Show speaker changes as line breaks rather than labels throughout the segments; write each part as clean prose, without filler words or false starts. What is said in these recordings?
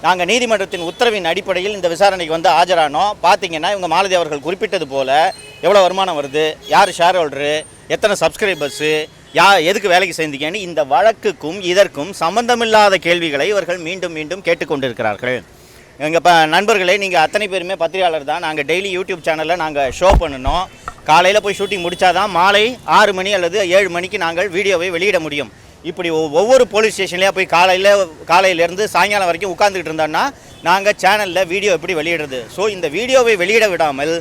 நாங்கள் நீதிமன்றத்தின் உத்தரவின் அடிப்படையில் இந்த விசாரணைக்கு வந்து ஆஜரானோம். பார்த்தீங்கன்னா இவங்க மாலதி அவர்கள் குறிப்பிட்டது போல் எவ்வளோ வருமானம் வருது, யார் ஷேர் ஹோல்டரு, எத்தனை சப்ஸ்கிரைபர்ஸு, எதுக்கு வேலைக்கு சேர்ந்தீங்கன்னு இந்த வழக்குக்கும் இதற்கும் சம்பந்தமில்லாத கேள்விகளை இவர்கள் மீண்டும் மீண்டும் கேட்டுக்கொண்டிருக்கிறார்கள். எங்கள் நண்பர்களே, நீங்கள் அத்தனை பேருமே பத்திரிகையாளர் தான். நாங்கள் டெய்லி யூடியூப் சேனலில் நாங்கள் ஷோ பண்ணணும். காலையில் போய் ஷூட்டிங் முடித்தாதான் மாலை 6 மணி அல்லது 7 மணிக்கு நாங்கள் வீடியோவை வெளியிட முடியும். இப்படி ஒவ்வொரு போலீஸ் ஸ்டேஷன்லேயே போய் காலையிலேருந்து சாயங்காலம் வரைக்கும் உட்காந்துக்கிட்டு இருந்தோன்னா நாங்கள் சேனலில் வீடியோ எப்படி வெளியிடுறது? ஸோ இந்த வீடியோவை வெளியிட விடாமல்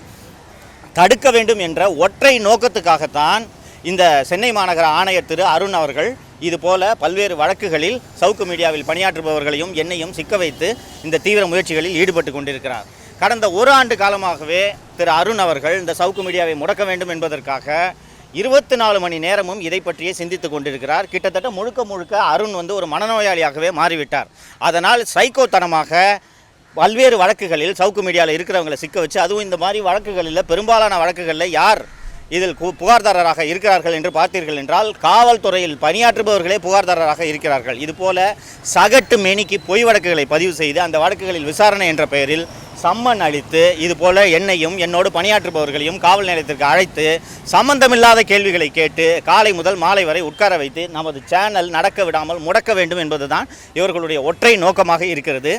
தடுக்க வேண்டும் என்ற ஒற்றை நோக்கத்துக்காகத்தான் இந்த சென்னை மாநகர ஆணையர் திரு அருண் அவர்கள் இதுபோல் பல்வேறு வழக்குகளில் சவுக்கு மீடியாவில் பணியாற்றுபவர்களையும் என்னையும் சிக்க வைத்து இந்த தீவிர முயற்சிகளில் ஈடுபட்டு கொண்டிருக்கிறார். கடந்த 1 ஆண்டு காலமாகவே திரு அருண் அவர்கள் இந்த சவுக்கு மீடியாவை முடக்க வேண்டும் என்பதற்காக 24 மணி நேரமும் இதை பற்றியே சிந்தித்து கொண்டிருக்கிறார். கிட்டத்தட்ட முழுக்க அருண் ஒரு மனநோயாளியாகவே மாறிவிட்டார். அதனால் சைக்கோத்தனமாக பல்வேறு வழக்குகளில் சவுக்கு மீடியாவில் இருக்கிறவங்களை சிக்க வச்சு, அதுவும் இந்த மாதிரி வழக்குகளில் பெரும்பாலான வழக்குகளில் யார் இதில் புகார்தாரராக இருக்கிறார்கள் என்று பார்த்தீர்கள் என்றால் காவல்துறையில் பணியாற்றுபவர்களே புகார்தாரராக இருக்கிறார்கள். இதுபோல சகட்டு மேனிக்கு பொய் வழக்குகளை பதிவு செய்து அந்த வழக்குகளில் விசாரணை என்ற பெயரில் சம்மன் அளித்து இதுபோல் என்னையும் என்னோடு பணியாற்றுபவர்களையும் காவல் நிலையத்திற்கு அழைத்து சம்பந்தமில்லாத கேள்விகளை கேட்டு காலை முதல் மாலை வரை உட்கார வைத்து நமது சேனல் நடக்க விடாமல் முடக்க வேண்டும் என்பதுதான் இவர்களுடைய ஒற்றை நோக்கமாக இருக்கிறது.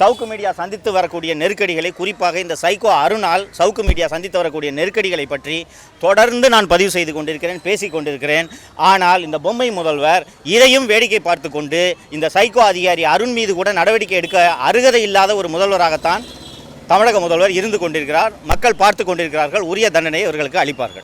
சவுக்கு மீடியா சந்தித்து வரக்கூடிய நெருக்கடிகளை, குறிப்பாக இந்த சைக்கோ அருணால் சவுக்கு மீடியா சந்தித்து வரக்கூடிய நெருக்கடிகளை பற்றி தொடர்ந்து நான் பதிவு செய்து கொண்டிருக்கிறேன், பேசிக் கொண்டிருக்கிறேன். ஆனால் இந்த பொம்மை முதல்வர் இதையும் வேடிக்கை பார்த்து கொண்டு இந்த சைக்கோ அதிகாரி அருண் மீது கூட நடவடிக்கை எடுக்க அருகதை இல்லாத ஒரு முதல்வராகத்தான் தமிழக முதல்வர் இருந்து கொண்டிருக்கிறார். மக்கள் பார்த்து கொண்டிருக்கிறார்கள். உரிய தண்டனையை இவர்களுக்கு அளிப்பார்கள்.